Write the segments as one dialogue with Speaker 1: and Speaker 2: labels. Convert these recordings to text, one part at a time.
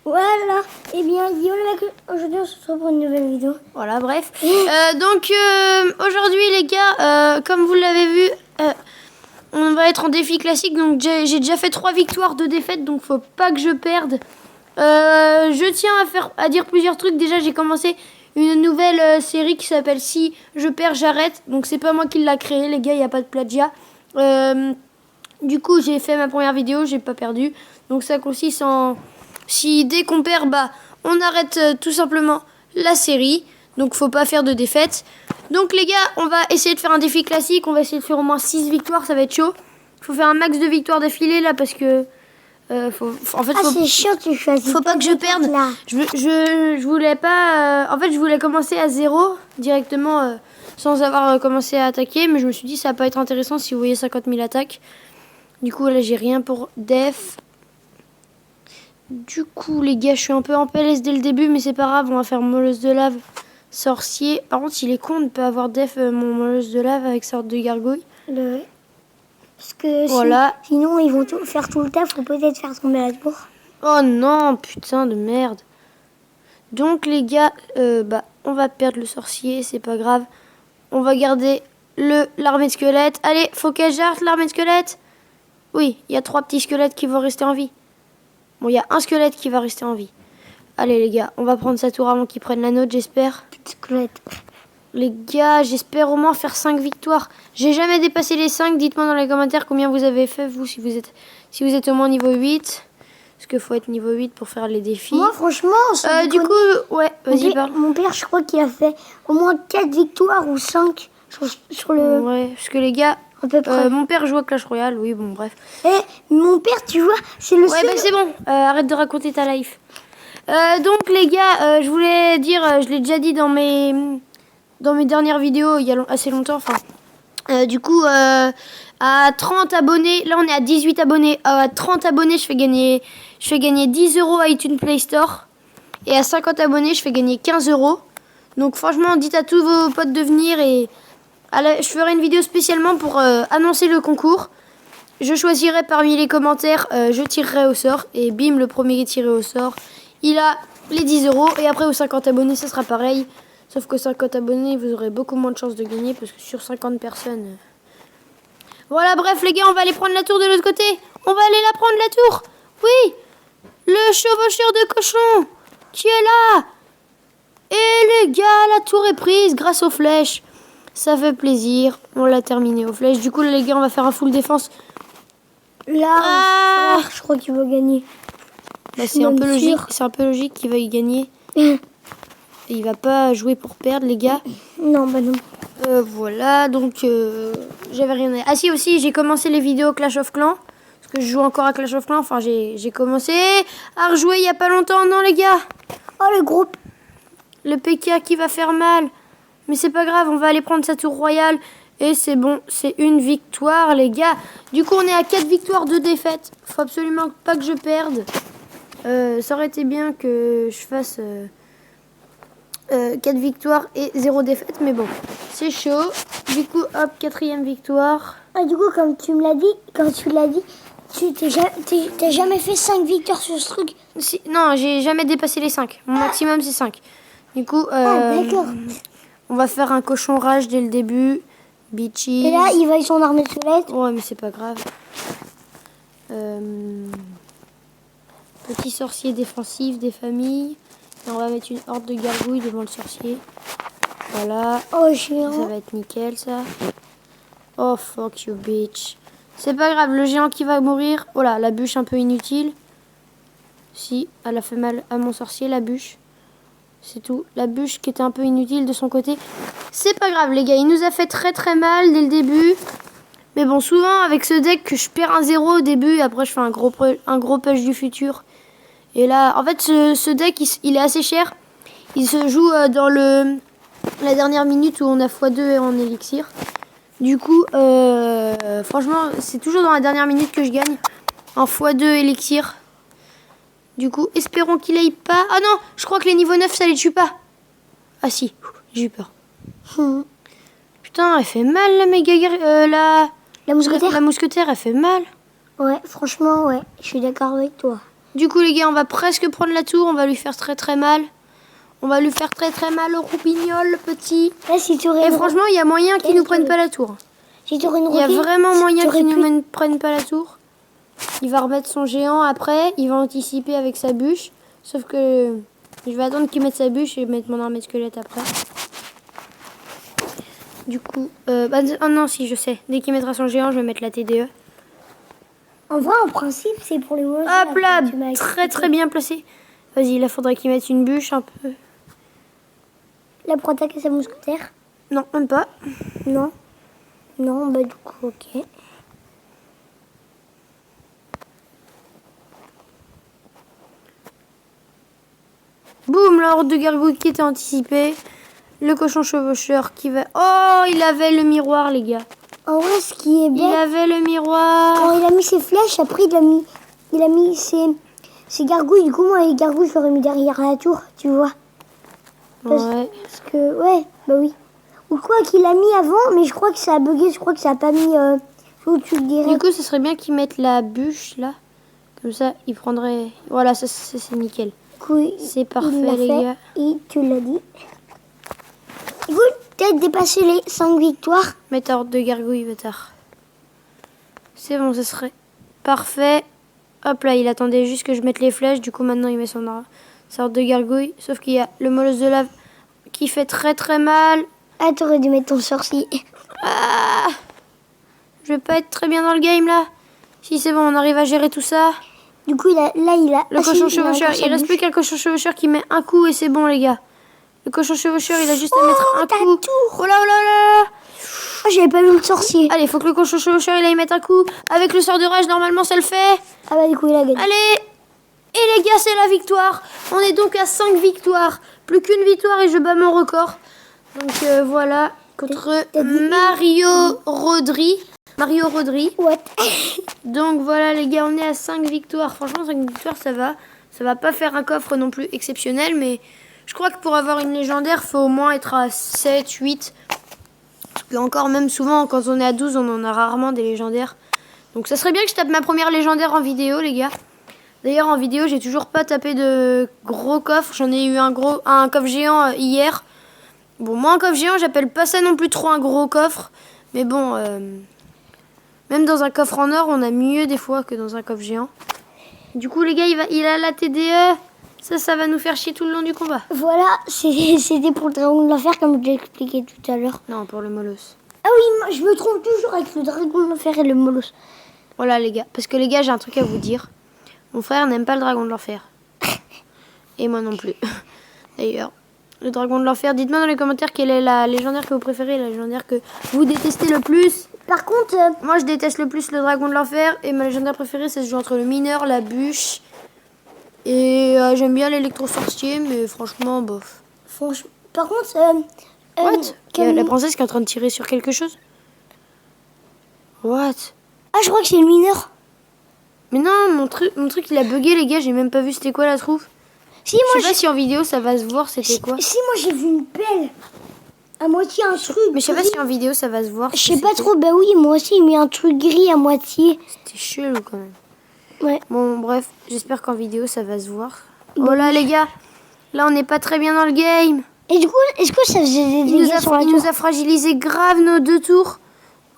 Speaker 1: Voilà. Eh bien, yo les mecs, aujourd'hui on se retrouve pour une nouvelle vidéo.
Speaker 2: Voilà, bref. Donc aujourd'hui les gars, comme vous l'avez vu, on va être en défi classique. Donc j'ai déjà fait 3 victoires, 2 défaites, donc faut pas que je perde. Je tiens à dire plusieurs trucs. Déjà j'ai commencé une nouvelle série qui s'appelle Si je perds j'arrête. Donc c'est pas moi qui l'a créé les gars, il n'y a pas de plagiat. Du coup j'ai fait ma première vidéo, j'ai pas perdu. Donc ça consiste en... Si dès qu'on perd, bah on arrête tout simplement la série. Donc faut pas faire de défaite. Donc les gars, on va essayer de faire un défi classique. On va essayer de faire au moins 6 victoires, ça va être chaud. Faut faire un max de victoires d'affilée là parce que...
Speaker 1: c'est chiant, tu choisis.
Speaker 2: Faut pas que je perde.
Speaker 1: Là.
Speaker 2: Je voulais pas... en fait, je voulais commencer à 0 directement sans avoir commencé à attaquer. Mais je me suis dit, ça va pas être intéressant si vous voyez 50 000 attaques. Du coup, là, j'ai rien pour def. Du coup, les gars, je suis un peu en PLS dès le début, mais c'est pas grave. On va faire molleuse de lave, sorcier. Par contre, il est con de ne pas avoir def mon molleuse de lave avec sorte de gargouille.
Speaker 1: Parce que
Speaker 2: voilà.
Speaker 1: Sinon, ils vont faire tout le taf. Faut peut-être faire tomber la tour.
Speaker 2: Oh non, putain de merde. Donc, les gars, on va perdre le sorcier, c'est pas grave. On va garder l'armée de squelettes. Allez, faut qu'elle jarte l'armée de squelettes. Oui, il y a 3 petits squelettes qui vont rester en vie. Bon, il y a un squelette qui va rester en vie. Allez, les gars, on va prendre sa tour avant qu'ils prennent la nôtre, j'espère.
Speaker 1: Petit squelette.
Speaker 2: Les gars, j'espère au moins faire 5 victoires. J'ai jamais dépassé les 5. Dites-moi dans les commentaires combien vous avez fait, vous, si vous êtes au moins niveau 8. Parce qu'il faut être niveau 8 pour faire les défis.
Speaker 1: Moi, franchement,
Speaker 2: du coup, ouais, vas-y, parle.
Speaker 1: Mon père, je crois qu'il a fait au moins 4 victoires ou 5 sur le...
Speaker 2: Ouais, parce que les gars...
Speaker 1: À peu près.
Speaker 2: Mon père joue à Clash Royale, oui, bon, bref.
Speaker 1: Mon père, tu vois, c'est le seul...
Speaker 2: Ouais, c'est bon, arrête de raconter ta life. Donc, les gars, je voulais dire, je l'ai déjà dit dans mes dernières vidéos, il y a assez longtemps, enfin... du coup, à 30 abonnés, là on est à 18 abonnés. À 30 abonnés, je fais gagner 10 € à iTunes Play Store. Et à 50 abonnés, je fais gagner 15 €. Donc, franchement, dites à tous vos potes de venir et... je ferai une vidéo spécialement pour annoncer le concours. Je choisirai parmi les commentaires, je tirerai au sort. Et bim, le premier tiré au sort, il a les 10 €. Et après, aux 50 abonnés, ça sera pareil. Sauf que 50 abonnés, vous aurez beaucoup moins de chances de gagner. Parce que sur 50 personnes... Voilà, bref, les gars, on va aller prendre la tour de l'autre côté. On va aller la prendre, la tour. Oui, le chevaucheur de cochon qui est là. Et les gars, la tour est prise grâce aux flèches. Ça fait plaisir, on l'a terminé aux flèches. Du coup, là, les gars, on va faire un full défense.
Speaker 1: Là, je crois qu'il va gagner.
Speaker 2: Bah, c'est un peu logique. C'est un peu logique qu'il va y gagner. Et il va pas jouer pour perdre, les gars.
Speaker 1: Non, bah non.
Speaker 2: Voilà, donc j'avais rien à... Ah si, aussi, j'ai commencé les vidéos Clash of Clans. Parce que je joue encore à Clash of Clans. Enfin, j'ai commencé à rejouer il y a pas longtemps, non, les gars.
Speaker 1: Oh, le groupe.
Speaker 2: Le PK qui va faire mal. Mais c'est pas grave, on va aller prendre sa tour royale. Et c'est bon, c'est une victoire, les gars. Du coup, on est à 4 victoires, 2 défaites. Faut absolument pas que je perde. Ça aurait été bien que je fasse 4 victoires et 0 défaite. Mais bon, c'est chaud. Du coup, hop, 4e victoire.
Speaker 1: Ah, du coup, comme tu me l'as dit, tu t'as jamais fait 5 victoires sur ce truc?
Speaker 2: Si, non, j'ai jamais dépassé les 5. Mon maximum, c'est 5. Du coup,
Speaker 1: d'accord.
Speaker 2: On va faire un cochon rage dès le début. Bitchy.
Speaker 1: Et là, il va avec son armée de squelette.
Speaker 2: Ouais, mais c'est pas grave. Petit sorcier défensif des familles. Et on va mettre une horde de gargouilles devant le sorcier. Voilà.
Speaker 1: Oh, géant.
Speaker 2: Ça va être nickel, ça. Oh, fuck you, bitch. C'est pas grave, le géant qui va mourir. Oh là, la bûche un peu inutile. Si, elle a fait mal à mon sorcier, la bûche. C'est tout. La bûche qui était un peu inutile de son côté. C'est pas grave, les gars. Il nous a fait très très mal dès le début. Mais bon, souvent, avec ce deck, que je perds un 0 au début. Et après, je fais un gros push du futur. Et là, en fait, ce deck, il est assez cher. Il se joue dans la dernière minute où on a x2 en élixir. Du coup, franchement, c'est toujours dans la dernière minute que je gagne. En x2 élixir. Du coup, espérons qu'il aille pas... Ah non, je crois que les niveaux 9, ça les tue pas. Ah si, j'ai eu peur. Putain, elle fait mal, la méga...
Speaker 1: La mousquetaire.
Speaker 2: La mousquetaire, elle fait mal.
Speaker 1: Ouais, franchement, ouais. Je suis d'accord avec toi.
Speaker 2: Du coup, les gars, on va presque prendre la tour. On va lui faire très très mal. On va lui faire très très mal au roubignol, le petit.
Speaker 1: Là, si tu aurais
Speaker 2: Et
Speaker 1: une
Speaker 2: franchement, il y a moyen qu'ils nous prennent pas la tour.
Speaker 1: si tu aurais une
Speaker 2: Il y a
Speaker 1: roquette,
Speaker 2: vraiment moyen
Speaker 1: t'aurais
Speaker 2: qu'ils
Speaker 1: pu-
Speaker 2: ne prennent pas la tour. Il va remettre son géant après. Il va anticiper avec sa bûche. Sauf que je vais attendre qu'il mette sa bûche et mettre mon armée de squelette après. Du coup, oh non, si je sais. Dès qu'il mettra son géant, je vais mettre la TDE.
Speaker 1: En vrai, en principe, c'est pour les molosses.
Speaker 2: Hop là,
Speaker 1: tu m'as
Speaker 2: très
Speaker 1: expliqué.
Speaker 2: très bien placé. Vas-y, là, faudrait qu'il mette une bûche un peu.
Speaker 1: Là, pour attaquer sa mousquetaire.
Speaker 2: Non, même pas.
Speaker 1: Non. Non, bah du coup, ok.
Speaker 2: Boum, la horde de gargouilles qui était anticipée. Le cochon chevaucheur qui va... Oh, il avait le miroir, les gars.
Speaker 1: En vrai, ce qui est
Speaker 2: Il
Speaker 1: bête,
Speaker 2: avait le miroir.
Speaker 1: quand il a mis ses flèches, après il a mis ses gargouilles. Du coup, moi, les gargouilles, je l'aurais mis derrière la tour, tu vois.
Speaker 2: Ouais.
Speaker 1: Parce que, ouais, bah oui. Ou quoi qu'il a mis avant, mais je crois que ça a bugué, je crois que ça a pas mis au-dessus
Speaker 2: Du
Speaker 1: direct.
Speaker 2: coup, ce serait bien qu'ils mettent la bûche, là. Comme ça, il prendrait... Voilà, ça c'est nickel.
Speaker 1: Du coup,
Speaker 2: C'est parfait,
Speaker 1: il l'a
Speaker 2: les
Speaker 1: fait,
Speaker 2: gars.
Speaker 1: et tu l'as dit. Du coup, peut-être dépasser les 5 victoires.
Speaker 2: Mets ta horde de gargouilles, bâtard. C'est bon, ce serait parfait. Hop là, il attendait juste que je mette les flèches. Du coup, maintenant, il met sa horde de gargouilles. Sauf qu'il y a le molosse de lave qui fait très très mal.
Speaker 1: Ah, t'aurais dû mettre ton sorcier.
Speaker 2: Ah, je vais pas être très bien dans le game, là. Si, c'est bon, on arrive à gérer tout ça.
Speaker 1: Du coup, il a...
Speaker 2: Le
Speaker 1: ah, si,
Speaker 2: cochon
Speaker 1: il a
Speaker 2: chevaucheur,
Speaker 1: encore sa
Speaker 2: il reste
Speaker 1: bûche.
Speaker 2: plus qu'un cochon chevaucheur qui met un coup et c'est bon, les gars. Le cochon chevaucheur, il a juste à mettre un
Speaker 1: ta
Speaker 2: coup.
Speaker 1: tour.
Speaker 2: Oh là oh là oh là là.
Speaker 1: Oh, j'avais pas vu le sorcier.
Speaker 2: Allez, faut que le cochon chevaucheur, il aille mettre un coup. Avec le sort de rage, normalement, ça le fait.
Speaker 1: Ah bah du coup, il a gagné.
Speaker 2: Allez. Et les gars, c'est la victoire. On est donc à 5 victoires. Plus qu'une victoire et je bats mon record. Donc voilà, contre
Speaker 1: T'as dit-
Speaker 2: Mario Rodri. Mario Rodri.
Speaker 1: What?
Speaker 2: Donc voilà les gars, on est à 5 victoires. Franchement, 5 victoires, ça va. Ça va pas faire un coffre non plus exceptionnel, mais je crois que pour avoir une légendaire, faut au moins être à 7, 8. Et encore même souvent, quand on est à 12, on en a rarement des légendaires. Donc ça serait bien que je tape ma première légendaire en vidéo, les gars. D'ailleurs, en vidéo, j'ai toujours pas tapé de gros coffres. J'en ai eu un coffre géant hier. Bon, moi, un coffre géant, j'appelle pas ça non plus trop un gros coffre. Mais bon, même dans un coffre en or, on a mieux des fois que dans un coffre géant. Du coup, les gars, il a la TDE. Ça va nous faire chier tout le long du combat.
Speaker 1: Voilà, c'était pour le dragon de l'enfer, comme je l'ai expliqué tout à l'heure.
Speaker 2: Non, pour le molosse.
Speaker 1: Ah oui, moi, je me trompe toujours avec le dragon de l'enfer et le molosse.
Speaker 2: Voilà, les gars. Parce que les gars, j'ai un truc à vous dire. Mon frère n'aime pas le dragon de l'enfer. Et moi non plus. D'ailleurs, le dragon de l'enfer, dites-moi dans les commentaires quelle est la légendaire que vous préférez, la légendaire que vous détestez le plus.
Speaker 1: Par contre,
Speaker 2: Moi, je déteste le plus le dragon de l'enfer. Et ma légendaire préférée, c'est ce jeu entre le mineur, la bûche. Et j'aime bien l'électro-sorcier, mais franchement, bof.
Speaker 1: franchement, par contre,
Speaker 2: What? Il y a
Speaker 1: comme-
Speaker 2: la princesse qui est en train de tirer sur quelque chose? What?
Speaker 1: ah, je crois que c'est le mineur.
Speaker 2: Mais non, mon truc il a bugué, les gars, j'ai même pas vu c'était quoi la trouve.
Speaker 1: Si,
Speaker 2: Je
Speaker 1: moi,
Speaker 2: sais pas si en vidéo ça va se voir c'était quoi.
Speaker 1: si, moi, j'ai vu une pelle. À moitié un truc.
Speaker 2: Mais je sais pas
Speaker 1: gris.
Speaker 2: si en vidéo ça va se voir.
Speaker 1: Je sais pas trop, bah oui, moi aussi, mais un truc gris à moitié.
Speaker 2: C'était chelou quand même.
Speaker 1: Ouais.
Speaker 2: Bon, bref, j'espère qu'en vidéo ça va se voir. Oh là, les gars, là on n'est pas très bien dans le game.
Speaker 1: Et du coup, est-ce que ça faisait des
Speaker 2: Il
Speaker 1: dégâts sur la
Speaker 2: nous
Speaker 1: tour?
Speaker 2: a fragilisé grave nos 2 tours.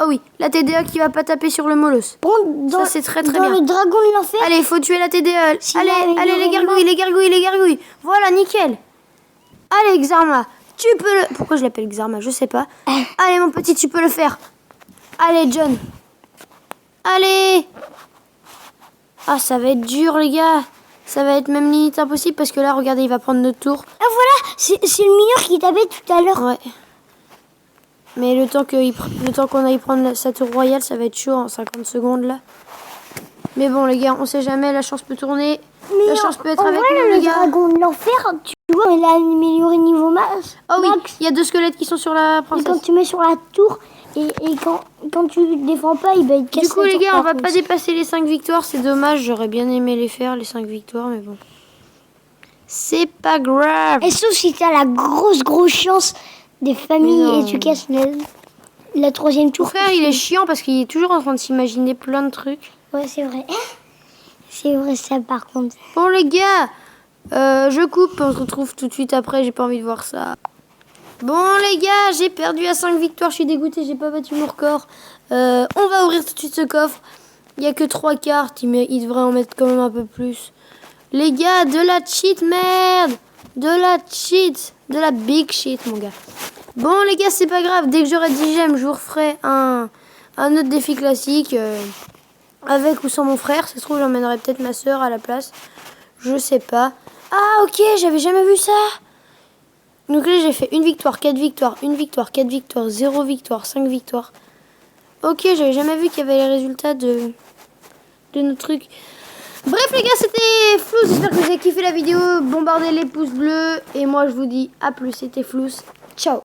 Speaker 2: Oh oui, la TDA qui va pas taper sur le molosse.
Speaker 1: Bon, dans,
Speaker 2: Ça, c'est très, très
Speaker 1: dans
Speaker 2: bien.
Speaker 1: le dragon de l'enfer,
Speaker 2: Allez, il faut tuer la TDA.
Speaker 1: Si
Speaker 2: allez,
Speaker 1: la-
Speaker 2: allez,
Speaker 1: le
Speaker 2: les gargouilles, les gargouilles, les gargouilles. Voilà, nickel. Allez, Xarma, tu peux le... Pourquoi je l'appelle Xarma? Je sais pas. Allez, mon petit, tu peux le faire. Allez, John. Allez. Ah, ça va être dur, les gars. Ça va être même limite impossible parce que là, regardez, il va prendre notre tour.
Speaker 1: ah voilà, c'est le mineur qui tapait tout à l'heure.
Speaker 2: Ouais. Mais le temps qu'on aille prendre sa tour royale, ça va être chaud en 50 secondes, là. Mais bon, les gars, on sait jamais, la chance peut tourner.
Speaker 1: Mais
Speaker 2: La chance peut être
Speaker 1: en
Speaker 2: avec
Speaker 1: vrai,
Speaker 2: nous,
Speaker 1: le
Speaker 2: les gars.
Speaker 1: dragon de l'enfer, tu vois, il a amélioré niveau max.
Speaker 2: Oh oui,
Speaker 1: max.
Speaker 2: il y a 2 squelettes qui sont sur la
Speaker 1: Et quand
Speaker 2: princesse.
Speaker 1: tu mets sur la tour, et quand tu défends pas, il va être cassé.
Speaker 2: Du coup,
Speaker 1: la
Speaker 2: les
Speaker 1: tour
Speaker 2: gars, on
Speaker 1: par
Speaker 2: va pas
Speaker 1: contre.
Speaker 2: dépasser les 5 victoires. C'est dommage, j'aurais bien aimé les faire, les 5 victoires, mais bon. C'est pas grave.
Speaker 1: Et sauf si t'as la grosse chance des familles
Speaker 2: Mais non.
Speaker 1: et tu casses la troisième
Speaker 2: Mon
Speaker 1: tour.
Speaker 2: frère, il est chiant parce qu'il est toujours en train de s'imaginer plein de trucs.
Speaker 1: Ouais, c'est vrai. C'est vrai ça par contre.
Speaker 2: Bon les gars, je coupe, on se retrouve tout de suite après, j'ai pas envie de voir ça. Bon les gars, j'ai perdu à 5 victoires, je suis dégoûté, j'ai pas battu mon record. On va ouvrir tout de suite ce coffre. Il y a que 3 cartes, il devrait en mettre quand même un peu plus. Les gars, de la cheat, merde. De la cheat, de la big shit mon gars. Bon les gars, c'est pas grave, dès que j'aurai 10 gemmes, je vous referai un autre défi classique. Avec ou sans mon frère, ça se trouve j'emmènerai peut-être ma soeur à la place. Je sais pas. Ah ok, j'avais jamais vu ça. Donc là j'ai fait 1 victoire, 4 victoires, 1 victoire, 4 victoires, 0 victoire, 5 victoires. Ok, j'avais jamais vu qu'il y avait les résultats de notre truc. Bref les gars, c'était Flous, j'espère que vous avez kiffé la vidéo. Bombardez les pouces bleus. Et moi je vous dis à plus, c'était Flous. Ciao.